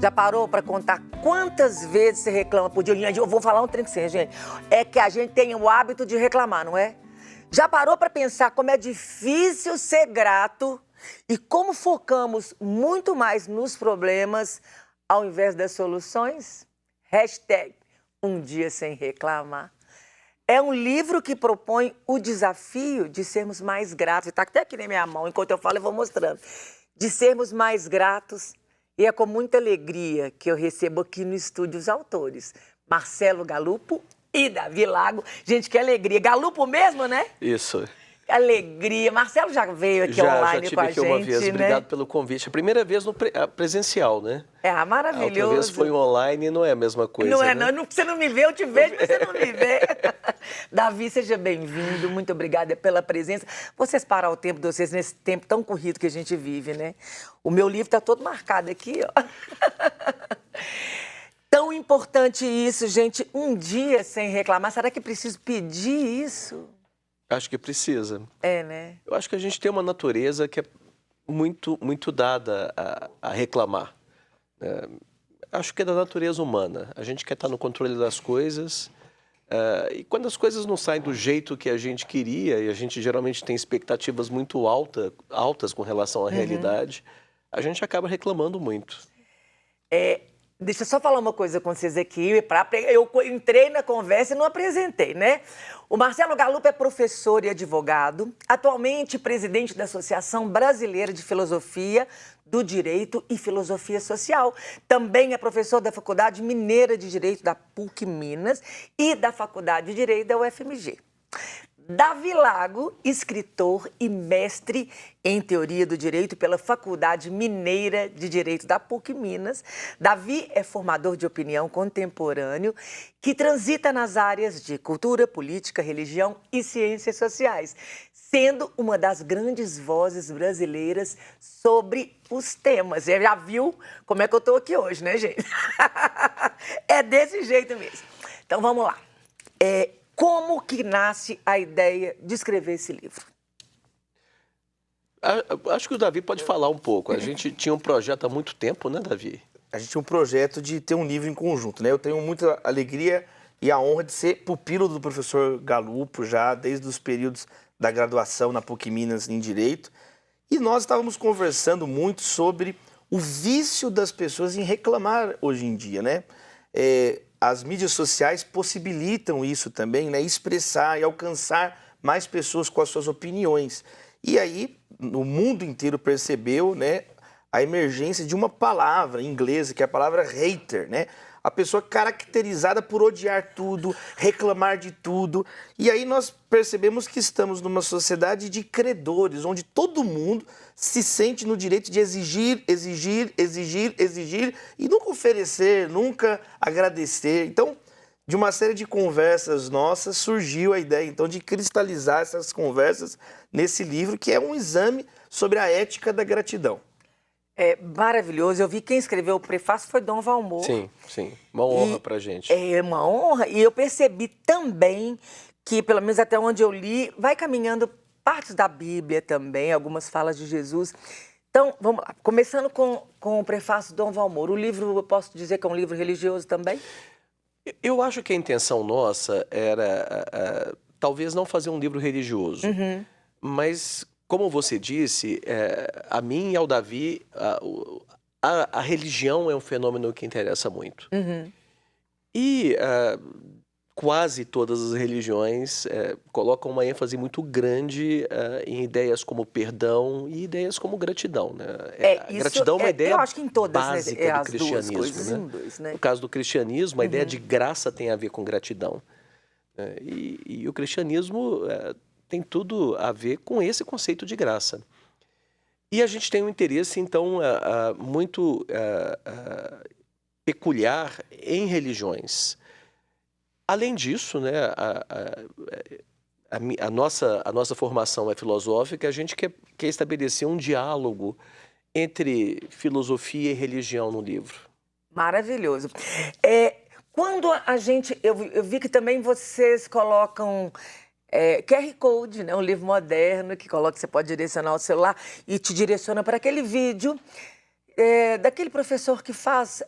Já parou para contar quantas vezes você reclama por dia? Gente, eu vou falar um trem que você, gente. É que a gente tem o hábito de reclamar, não é? Já parou para pensar como é difícil ser grato e como focamos muito mais nos problemas ao invés das soluções? Hashtag um dia sem reclamar. É um livro que propõe o desafio de sermos mais gratos. Está até aqui na minha mão, enquanto eu falo eu vou mostrando. De sermos mais gratos. E é com muita alegria que eu recebo aqui no estúdio os autores. Marcelo Galupo e Davi Lago. Gente, que alegria. Galupo mesmo, né? Isso. Que alegria. Marcelo já veio aqui online já com a tive gente, aqui uma vez. né? Obrigado pelo convite. A primeira vez no presencial, né? É, maravilhoso. A outra vez foi online e não é a mesma coisa, Não é, né? não. Você não me vê, eu te vejo, mas você não me vê. Davi, seja bem-vindo. Muito obrigada pela presença. Vocês parar o tempo de vocês nesse tempo tão corrido que a gente vive, né? O meu livro está todo marcado aqui, ó. Tão importante isso, gente. Um dia sem reclamar. Será que preciso pedir isso? Acho que precisa. É, né? Eu acho que a gente tem uma natureza que é muito dada a reclamar. Acho que é da natureza humana. A gente quer estar no controle das coisas. E quando as coisas não saem do jeito que a gente queria, e a gente geralmente tem expectativas muito altas com relação à realidade, a gente acaba reclamando muito. Deixa eu só falar uma coisa com vocês aqui. Eu entrei na conversa e não apresentei, né? O Marcelo Galupo é professor e advogado, atualmente presidente da Associação Brasileira de Filosofia do Direito e Filosofia Social. Também é professor da Faculdade Mineira de Direito da PUC Minas e da Faculdade de Direito da UFMG. Davi Lago, escritor e mestre em Teoria do Direito pela Faculdade Mineira de Direito da PUC Minas. Davi é formador de opinião contemporâneo que transita nas áreas de cultura, política, religião e ciências sociais, sendo uma das grandes vozes brasileiras sobre os temas. Você já viu como é que eu estou aqui hoje, né, gente? É desse jeito mesmo. Então, vamos lá. Como que nasce a ideia de escrever esse livro? Acho que o Davi pode falar um pouco. A gente tinha um projeto há muito tempo, né, Davi? A gente tinha um projeto de ter um livro em conjunto, né? Eu tenho muita alegria e a honra de ser pupilo do professor Galupo já desde os períodos da graduação na PUC Minas em Direito. E nós estávamos conversando muito sobre o vício das pessoas em reclamar hoje em dia, né? As mídias sociais possibilitam isso também, né? Expressar e alcançar mais pessoas com as suas opiniões. E aí, o mundo inteiro percebeu, né, a emergência de uma palavra inglesa, que é a palavra hater, né? A pessoa caracterizada por odiar tudo, reclamar de tudo. E aí nós percebemos que estamos numa sociedade de credores, onde todo mundo se sente no direito de exigir e nunca oferecer, nunca agradecer. Então, de uma série de conversas nossas, surgiu a ideia, então, de cristalizar essas conversas nesse livro, que é um exame sobre a ética da gratidão. É maravilhoso. Eu vi quem escreveu o prefácio foi Dom Valmor. Sim. Uma honra pra gente. É uma honra. E eu percebi também que, pelo menos até onde eu li, vai caminhando partes da Bíblia também, algumas falas de Jesus. Então, vamos lá. Começando com o prefácio de Dom Valmor. O livro, eu posso dizer que é um livro religioso também? Eu acho que a intenção nossa era, talvez não fazer um livro religioso, mas, como você disse, a mim e ao Davi, a religião é um fenômeno que interessa muito. E quase todas as religiões colocam uma ênfase muito grande em ideias como perdão e ideias como gratidão, né? A gratidão é uma ideia eu acho que em todas, básica né? do As cristianismo, duas coisas né? em dois, né? No caso do cristianismo, a ideia de graça tem a ver com gratidão. E o cristianismo tem tudo a ver com esse conceito de graça. E a gente tem um interesse, então, muito peculiar em religiões. Além disso, né, a nossa formação é filosófica, a gente quer estabelecer um diálogo entre filosofia e religião no livro. Maravilhoso. Quando a gente... Eu vi que também vocês colocam QR Code, né? Um livro moderno que você pode direcionar o celular e te direciona para aquele vídeo daquele professor que faz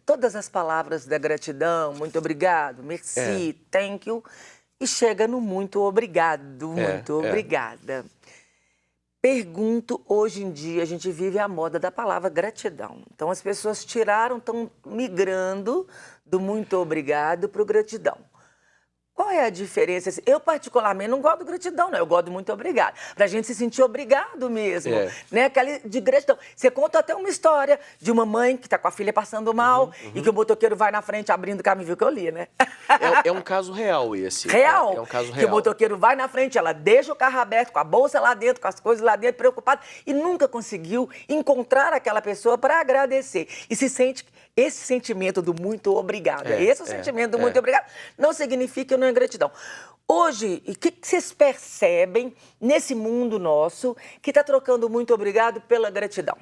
todas as palavras da gratidão, muito obrigado, merci, thank you, e chega no muito obrigado, muito obrigada. Pergunto, hoje em dia, a gente vive a moda da palavra gratidão. Então, as pessoas estão migrando do muito obrigado para o gratidão. Qual é a diferença? Eu, particularmente, não gosto de gratidão, não. Eu gosto de muito obrigado. Pra gente se sentir obrigado mesmo. Né? Aquela de gratidão. Você conta até uma história de uma mãe que tá com a filha passando mal e que o motoqueiro vai na frente abrindo o caminho, viu que eu li, né? É um caso real esse. Real? É um caso real. Que o motoqueiro vai na frente, ela deixa o carro aberto, com a bolsa lá dentro, com as coisas lá dentro, preocupada, e nunca conseguiu encontrar aquela pessoa para agradecer. E se sente esse sentimento do muito obrigado. Esse é o sentimento do muito obrigado. Não significa não é gratidão. Hoje, o que vocês percebem nesse mundo nosso que está trocando muito obrigado pela gratidão?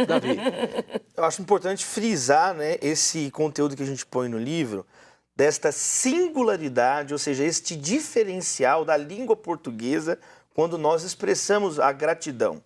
Davi. Eu acho importante frisar, né, esse conteúdo que a gente põe no livro, desta singularidade, ou seja, este diferencial da língua portuguesa quando nós expressamos a gratidão.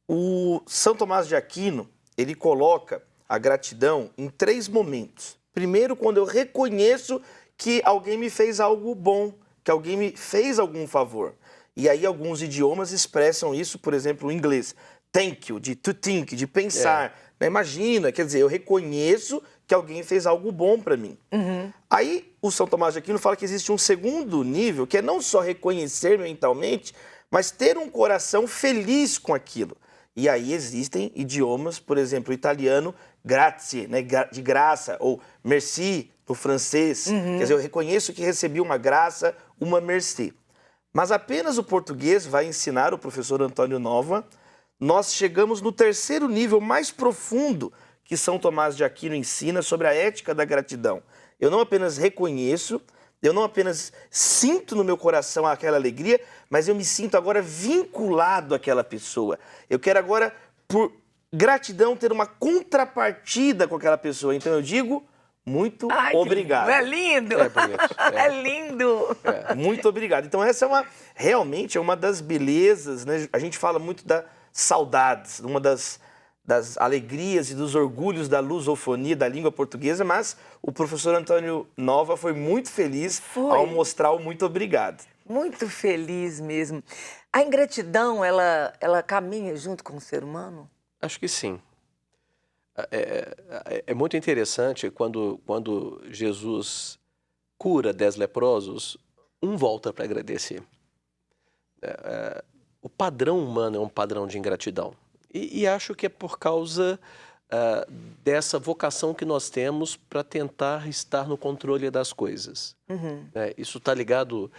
O São Tomás de Aquino, ele coloca a gratidão em 3 momentos. Primeiro, quando eu reconheço que alguém me fez algo bom, que alguém me fez algum favor. E aí alguns idiomas expressam isso, por exemplo, o inglês. Thank you, de to think, de pensar. Imagina, quer dizer, eu reconheço que alguém fez algo bom para mim. Aí o São Tomás de Aquino fala que existe um segundo nível, que é não só reconhecer mentalmente, mas ter um coração feliz com aquilo. E aí existem idiomas, por exemplo, o italiano, grazie, né, de graça, ou merci, no francês. Quer dizer, eu reconheço que recebi uma graça, uma merci. Mas apenas o português vai ensinar, o professor Antônio Nova, nós chegamos no terceiro nível mais profundo que São Tomás de Aquino ensina sobre a ética da gratidão. Eu não apenas reconheço, eu não apenas sinto no meu coração aquela alegria, mas eu me sinto agora vinculado àquela pessoa. Eu quero agora, por gratidão, ter uma contrapartida com aquela pessoa. Então eu digo, muito obrigado. É lindo! É bonito. É lindo! Muito obrigado. Então essa realmente é uma das belezas, né? A gente fala muito das saudades, uma das alegrias e dos orgulhos da lusofonia, da língua portuguesa, mas o professor Antônio Nova foi muito feliz ao mostrar o muito obrigado. Muito feliz mesmo. A ingratidão, ela caminha junto com o ser humano? Acho que sim. É muito interessante quando Jesus cura 10 leprosos, um volta para agradecer. O padrão humano é um padrão de ingratidão. E acho que é por causa dessa vocação que nós temos para tentar estar no controle das coisas. Isso está ligado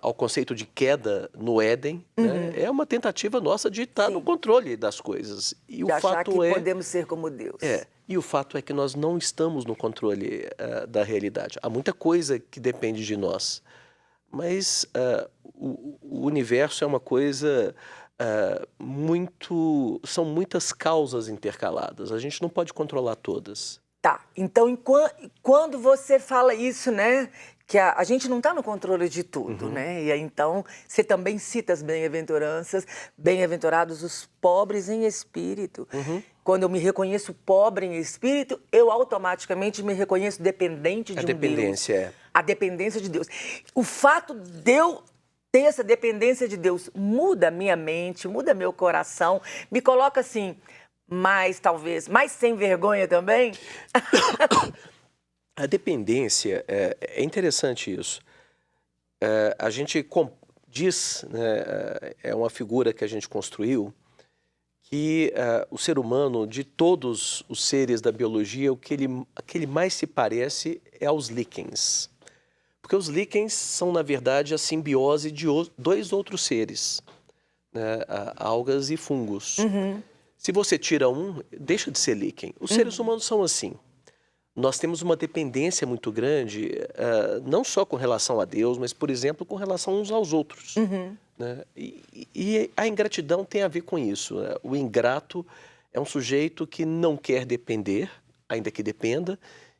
ao conceito de queda no Éden. Né? É uma tentativa nossa de estar no controle das coisas. E de o achar fato que podemos ser como Deus. E o fato é que nós não estamos no controle da realidade. Há muita coisa que depende de nós. Mas o universo é uma coisa... são muitas causas intercaladas. A gente não pode controlar todas. Tá. Então, quando você fala isso, né? Que a gente não está no controle de tudo, né? E aí, então, você também cita as bem-aventuranças. Bem-aventurados os pobres em espírito. Quando eu me reconheço pobre em espírito, eu automaticamente me reconheço dependente de um Deus. A dependência A dependência de Deus. O fato de eu ter essa dependência de Deus muda minha mente, muda meu coração, me coloca assim, talvez, mais sem vergonha também. A dependência, é interessante isso. A gente diz, né, é uma figura que a gente construiu, que o ser humano, de todos os seres da biologia, o que ele mais se parece é aos líquens. Porque os líquens são, na verdade, a simbiose de 2 outros seres, né? Algas e fungos. Se você tira um, deixa de ser líquen. Os seres humanos são assim. Nós temos uma dependência muito grande, não só com relação a Deus, mas, por exemplo, com relação uns aos outros. Né? E a ingratidão tem a ver com isso. Né? O ingrato é um sujeito que não quer depender, ainda que dependa,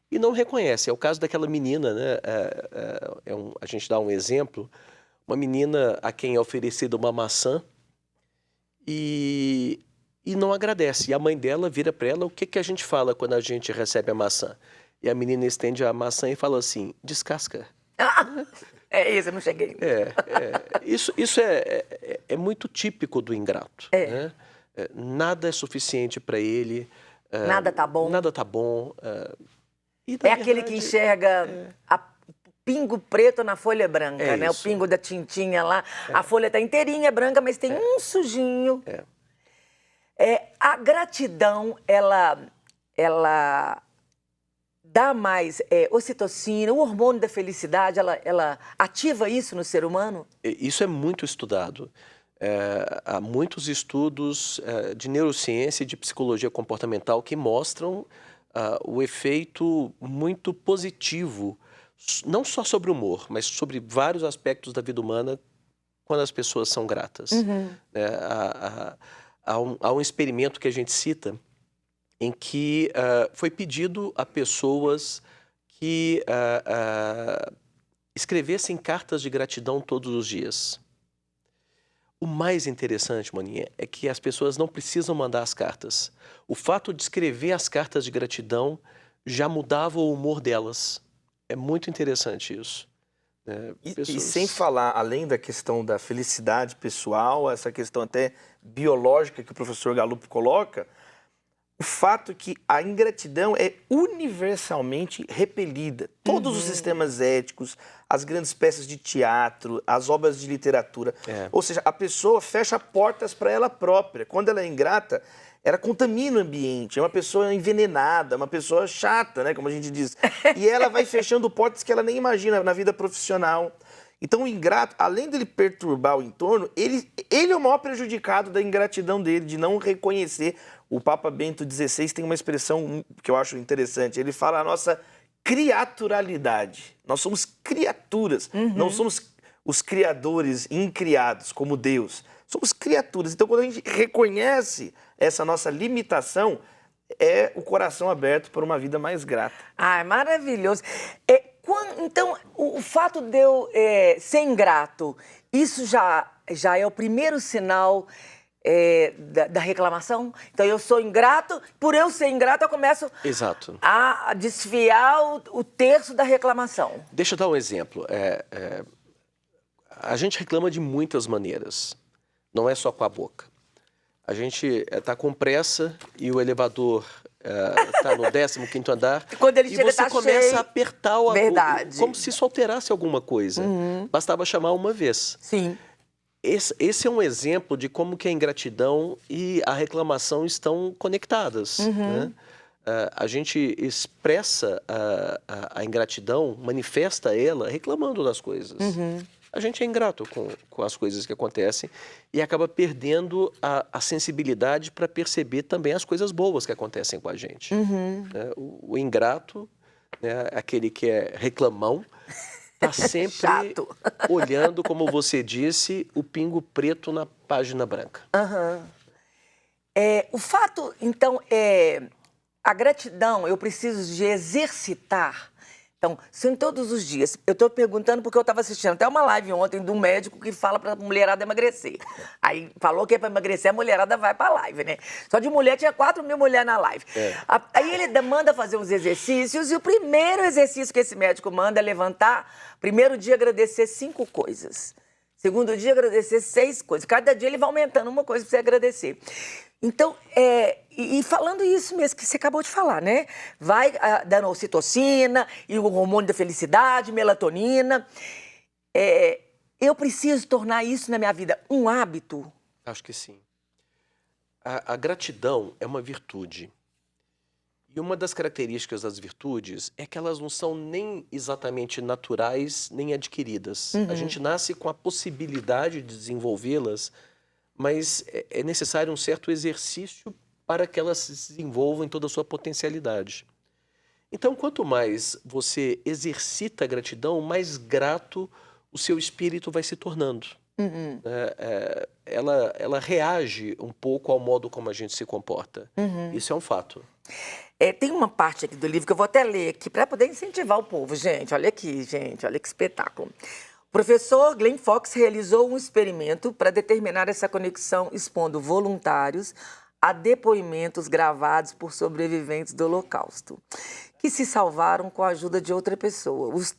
e não reconhece. É o caso daquela menina, né? A gente dá um exemplo, uma menina a quem é oferecida uma maçã e e não agradece. E a mãe dela vira para ela, o que a gente fala quando a gente recebe a maçã? E a menina estende a maçã e fala assim, descasca. É isso, eu não cheguei. Isso é muito típico do ingrato. Né? Nada é suficiente para ele. Nada tá bom. Nada tá bom. E, É aquele que enxerga o pingo preto na folha branca, né? Isso. O pingo da tintinha lá. A folha tá inteirinha, é branca, mas tem um sujinho. A gratidão, ela dá mais ocitocina, o hormônio da felicidade, ela ativa isso no ser humano? Isso é muito estudado. Há muitos estudos de neurociência e de psicologia comportamental que mostram o efeito muito positivo, não só sobre o humor, mas sobre vários aspectos da vida humana quando as pessoas são gratas. Há um experimento que a gente cita em que foi pedido a pessoas que escrevessem cartas de gratidão todos os dias. O mais interessante, Maninha, é que as pessoas não precisam mandar as cartas. O fato de escrever as cartas de gratidão já mudava o humor delas. É muito interessante isso. E sem falar, além da questão da felicidade pessoal, essa questão até biológica que o professor Galupo coloca, o fato que a ingratidão é universalmente repelida. Todos os sistemas éticos, as grandes peças de teatro, as obras de literatura. Ou seja, a pessoa fecha portas para ela própria. Quando ela é ingrata, ela contamina o ambiente. É uma pessoa envenenada, uma pessoa chata, né, como a gente diz. E ela vai fechando portas que ela nem imagina na vida profissional. Então o ingrato, além dele perturbar o entorno, ele é o maior prejudicado da ingratidão dele, de não reconhecer. O Papa Bento XVI tem uma expressão que eu acho interessante. Ele fala a nossa criaturalidade. Nós somos criaturas, não somos os criadores incriados como Deus. Somos criaturas. Então quando a gente reconhece essa nossa limitação, é o coração aberto para uma vida mais grata. Ah, é maravilhoso. Então, o fato de eu ser ingrato, isso já é o primeiro sinal da reclamação? Então, eu sou ingrato, por eu ser ingrato, eu começo Exato. a desfiar o terço da reclamação. Deixa eu dar um exemplo. A gente reclama de muitas maneiras, não é só com a boca. A gente está com pressa e o elevador está no 15º andar. Quando ele chega, e você começa cheio. a apertar Verdade. como se isso alterasse alguma coisa. Bastava chamar uma vez. Sim. Esse é um exemplo de como que a ingratidão e a reclamação estão conectadas. Né? A gente expressa a ingratidão, manifesta ela reclamando das coisas. A gente é ingrato com as coisas que acontecem e acaba perdendo a sensibilidade para perceber também as coisas boas que acontecem com a gente. O ingrato, né, aquele que é reclamão, está sempre Chato. olhando, como você disse, o pingo preto na página branca. O fato, então, a gratidão eu preciso de exercitar. Então, são todos os dias. Eu estou perguntando porque eu estava assistindo até uma live ontem de um médico que fala para a mulherada emagrecer. Aí falou que é para emagrecer, a mulherada vai para a live, né? Só de mulher tinha 4.000 mulheres na live. Aí ele manda fazer uns exercícios e o primeiro exercício que esse médico manda é levantar, primeiro dia agradecer 5 coisas. Segundo dia agradecer 6 coisas. Cada dia ele vai aumentando uma coisa para você agradecer. Então, e falando isso mesmo que você acabou de falar, né? Vai dando ocitocina e o hormônio da felicidade, melatonina. Eu preciso tornar isso na minha vida um hábito? Acho que sim. A gratidão é uma virtude. E uma das características das virtudes é que elas não são nem exatamente naturais, nem adquiridas. A gente nasce com a possibilidade de desenvolvê-las, mas é necessário um certo exercício para que elas se desenvolvam em toda a sua potencialidade. Então, quanto mais você exercita a gratidão, mais grato o seu espírito vai se tornando. Ela reage um pouco ao modo como a gente se comporta. Isso é um fato. Tem uma parte aqui do livro que eu vou até ler aqui para poder incentivar o povo. Gente, olha aqui, gente, olha que espetáculo. O professor Glenn Fox realizou um experimento para determinar essa conexão, expondo voluntários há depoimentos gravados por sobreviventes do Holocausto, que se salvaram com a ajuda de outra pessoa. Os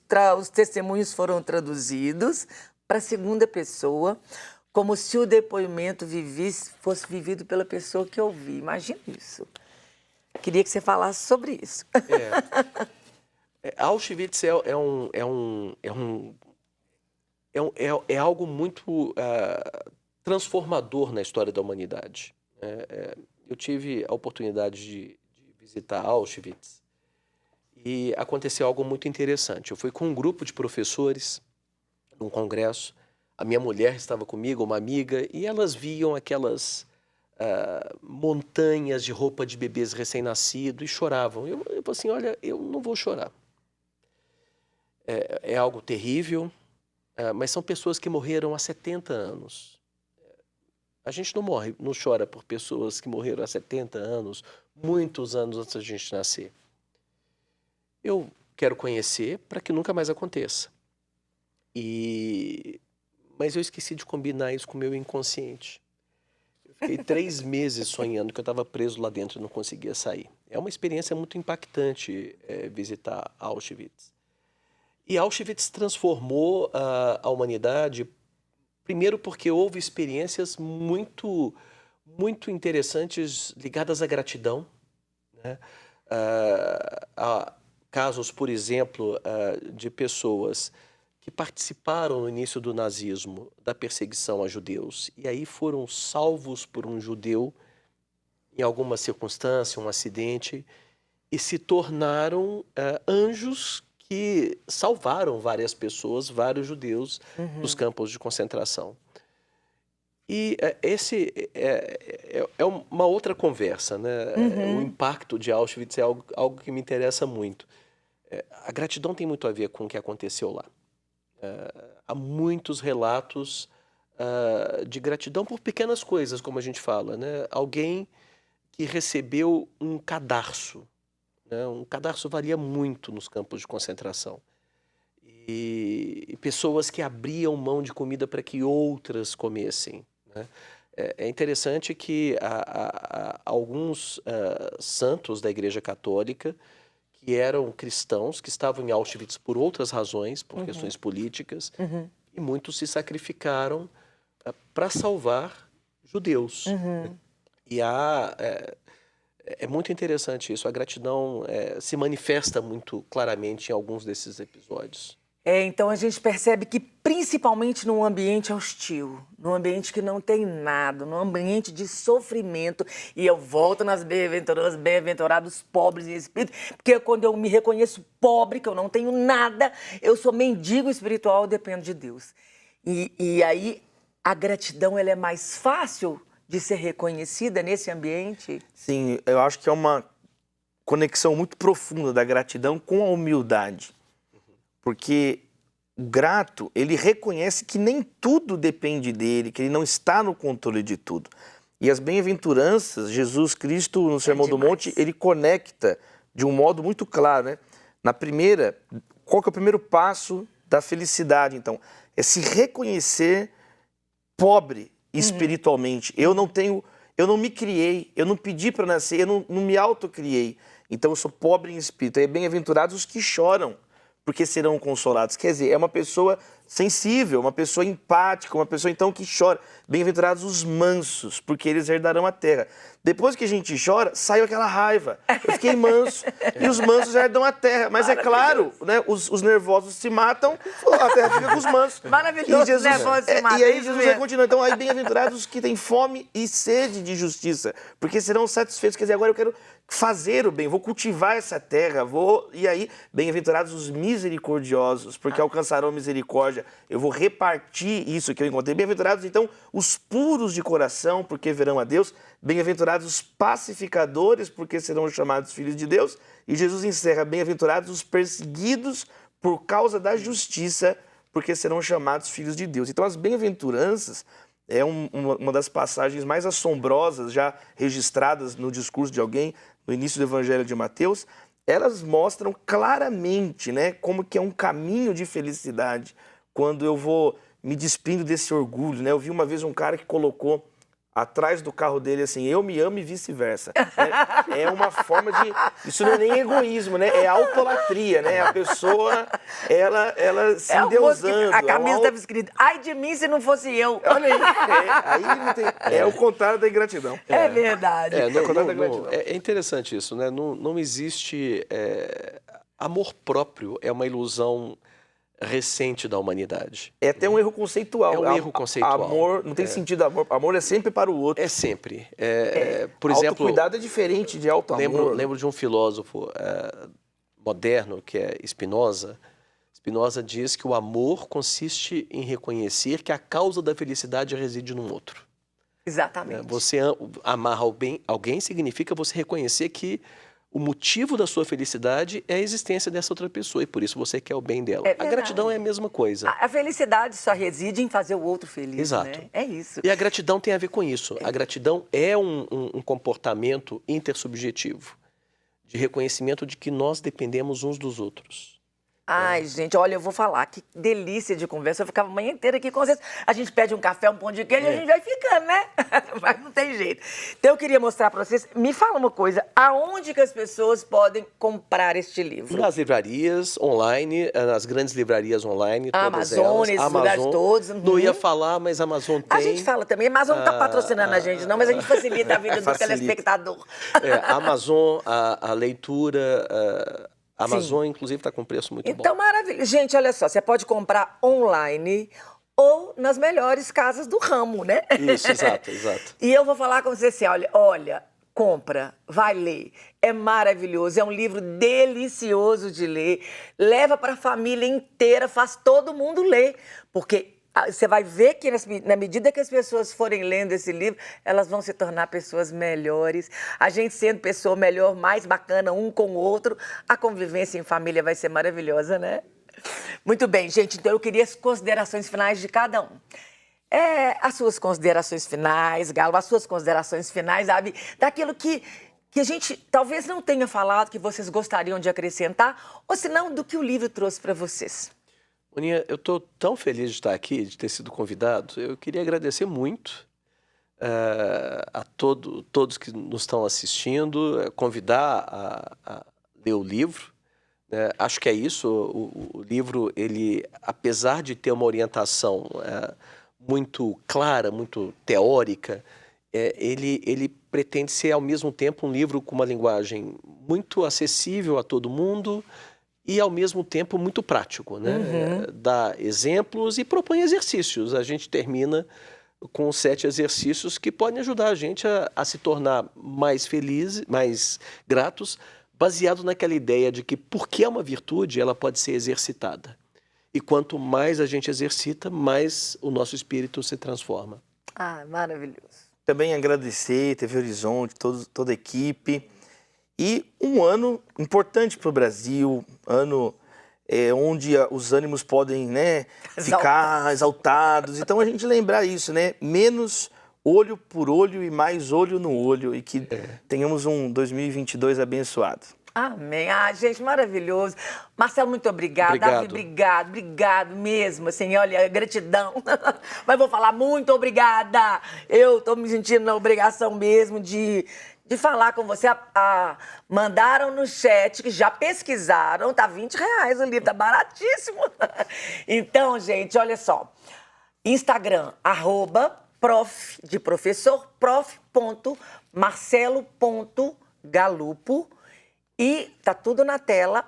testemunhos foram traduzidos para a segunda pessoa, como se o depoimento fosse vivido pela pessoa que ouviu. Imagina isso. Queria que você falasse sobre isso. Auschwitz é algo muito transformador na história da humanidade. Eu tive a oportunidade de visitar Auschwitz e aconteceu algo muito interessante. Eu fui com um grupo de professores num congresso. A minha mulher estava comigo, uma amiga, e elas viam aquelas montanhas de roupa de bebês recém-nascidos e choravam. Eu falei assim, olha, eu não vou chorar. É algo terrível, mas são pessoas que morreram há 70 anos. A gente não chora por pessoas que morreram há 70 anos, muitos anos antes da gente nascer. Eu quero conhecer para que nunca mais aconteça. Mas eu esqueci de combinar isso com o meu inconsciente. Eu fiquei 3 meses sonhando que eu estava preso lá dentro e não conseguia sair. É uma experiência muito impactante visitar Auschwitz. E Auschwitz transformou a humanidade, primeiro porque houve experiências muito, muito interessantes ligadas à gratidão, né? Há casos, por exemplo, de pessoas que participaram no início do nazismo, da perseguição a judeus, e aí foram salvos por um judeu em alguma circunstância, um acidente, e se tornaram anjos que salvaram várias pessoas, vários judeus, dos campos de concentração. E esse é uma outra conversa, né? O impacto de Auschwitz é algo que me interessa muito. A gratidão tem muito a ver com o que aconteceu lá. Há muitos relatos de gratidão por pequenas coisas, como a gente fala, né? Alguém que recebeu um cadarço. Né? Um cadarço valia muito nos campos de concentração. E pessoas que abriam mão de comida para que outras comessem. Né? É interessante que há alguns santos da Igreja Católica que eram cristãos, que estavam em Auschwitz por outras razões, por questões políticas, e muitos se sacrificaram para salvar judeus. E é muito interessante isso. A gratidão se manifesta muito claramente em alguns desses episódios. Então a gente percebe que principalmente num ambiente hostil, num ambiente que não tem nada, num ambiente de sofrimento, e eu volto nas bem-aventurados pobres em espírito, porque quando eu me reconheço pobre, que eu não tenho nada, eu sou mendigo espiritual, eu dependo de Deus. E aí a gratidão ela é mais fácil de ser reconhecida nesse ambiente? Sim, eu acho que é uma conexão muito profunda da gratidão com a humildade. Porque o grato, ele reconhece que nem tudo depende dele, que ele não está no controle de tudo. E as bem-aventuranças, Jesus Cristo, no Sermão do Monte, ele conecta de um modo muito claro, né? Na primeira, qual que é o primeiro passo da felicidade, então? É se reconhecer pobre espiritualmente. Eu não me criei, eu não pedi para nascer, eu não me autocriei. Então eu sou pobre em espírito. E bem-aventurados os que choram, porque serão consolados. Quer dizer, é uma pessoa sensível, uma pessoa empática, uma pessoa então que chora. Bem-aventurados os mansos, porque eles herdarão a terra. Depois que a gente chora, saiu aquela raiva. Eu fiquei manso, e os mansos herdam a terra. Mas é claro, né, os nervosos se matam, a terra fica com os mansos. Maravilhoso, Jesus, nervosos se matam. E aí Jesus vai continuar. Então, aí bem-aventurados os que têm fome e sede de justiça, porque serão satisfeitos. Quer dizer, agora eu quero fazer o bem, vou cultivar essa terra, E aí, bem-aventurados os misericordiosos, porque alcançarão misericórdia. Eu vou repartir isso que eu encontrei. Bem-aventurados, então, os puros de coração, porque verão a Deus. Bem-aventurados os pacificadores, porque serão chamados filhos de Deus. E Jesus encerra, bem-aventurados os perseguidos por causa da justiça, porque serão chamados filhos de Deus. Então, as bem-aventuranças é uma das passagens mais assombrosas já registradas no discurso de alguém, no início do Evangelho de Mateus. Elas mostram claramente, né, como que é um caminho de felicidade quando eu vou me despindo desse orgulho. Né? Eu vi uma vez um cara que colocou atrás do carro dele assim, eu me amo e vice-versa. Né? É uma forma de... Isso não é nem egoísmo, né? É autolatria, né? A pessoa, ela se endeusando. A camisa estava escrita, ai de mim se não fosse eu. Olha aí, aí não tem... É o contrário da ingratidão. É verdade. É interessante isso, né? Não existe... amor próprio é uma ilusão recente da humanidade. É até um erro conceitual. É um erro conceitual. Amor, não tem sentido amor. Amor é sempre para o outro. É sempre. Por exemplo... Autocuidado é diferente de auto-amor. Lembro de um filósofo moderno, que é Spinoza. Spinoza diz que o amor consiste em reconhecer que a causa da felicidade reside num outro. Exatamente. Você amar alguém significa você reconhecer que o motivo da sua felicidade é a existência dessa outra pessoa e por isso você quer o bem dela. A gratidão é a mesma coisa. A felicidade só reside em fazer o outro feliz, Exato. né? É isso. E a gratidão tem a ver com isso. A gratidão é um comportamento intersubjetivo, de reconhecimento de que nós dependemos uns dos outros. Ai, gente, olha, eu vou falar, que delícia de conversa. Eu ficava a manhã inteira aqui com vocês. A gente pede um café, um pão de queijo e a gente vai ficando, né? Mas não tem jeito. Então, eu queria mostrar para vocês. Me fala uma coisa, aonde que as pessoas podem comprar este livro? Nas livrarias online, nas grandes livrarias online, todas Amazon, elas. esses lugares todos. Não ia falar, mas a Amazon tem. A gente fala também. A Amazon não está patrocinando a gente, não, mas a gente facilita a vida do telespectador. A Amazon, a leitura... A Amazon, inclusive, está com preço muito bom. Então, maravilha. Gente, olha só, você pode comprar online ou nas melhores casas do ramo, né? Isso, exato. E eu vou falar com você assim, olha, compra, vai ler. É maravilhoso, é um livro delicioso de ler. Leva para a família inteira, faz todo mundo ler, porque... Você vai ver que na medida que as pessoas forem lendo esse livro, elas vão se tornar pessoas melhores. A gente sendo pessoa melhor, mais bacana um com o outro, a convivência em família vai ser maravilhosa, né? Muito bem, gente. Então eu queria as considerações finais de cada um. As suas considerações finais, Galo, as suas considerações finais, sabe? Daquilo que a gente talvez não tenha falado, que vocês gostariam de acrescentar, ou se não, do que o livro trouxe para vocês. Boninha, eu estou tão feliz de estar aqui, de ter sido convidado. Eu queria agradecer muito a todos que nos estão assistindo, convidar a ler o livro. Acho que é isso. O livro, ele, apesar de ter uma orientação muito clara, muito teórica, ele pretende ser, ao mesmo tempo, um livro com uma linguagem muito acessível a todo mundo, e, ao mesmo tempo, muito prático, né? Dá exemplos e propõe exercícios. A gente termina com 7 exercícios que podem ajudar a gente a se tornar mais felizes, mais gratos, baseado naquela ideia de que, porque é uma virtude, ela pode ser exercitada. E quanto mais a gente exercita, mais o nosso espírito se transforma. Ah, maravilhoso. Também agradecer, TV Horizonte, toda a equipe. E um ano importante para o Brasil, ano onde os ânimos podem, né, ficar exaltados. Então, a gente lembrar isso, né? Menos olho por olho e mais olho no olho. E que tenhamos um 2022 abençoado. Amém. Ah, gente, maravilhoso. Marcelo, muito obrigada. Davi, obrigado mesmo. Assim, olha, gratidão. Mas vou falar muito obrigada. Eu estou me sentindo na obrigação mesmo de falar com você. Mandaram no chat que já pesquisaram, tá R$20 o livro, tá baratíssimo. Então, gente, olha só. Instagram, @prof, de professor, prof.marcelo.galupo. E tá tudo na tela,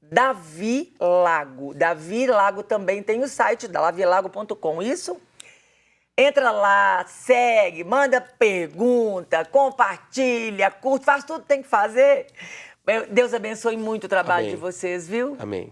@Davi Lago. Davi Lago também tem o site, davilago.com, isso? Entra lá, segue, manda pergunta, compartilha, curte, faz tudo que tem que fazer. Deus abençoe muito o trabalho de vocês, viu? Amém.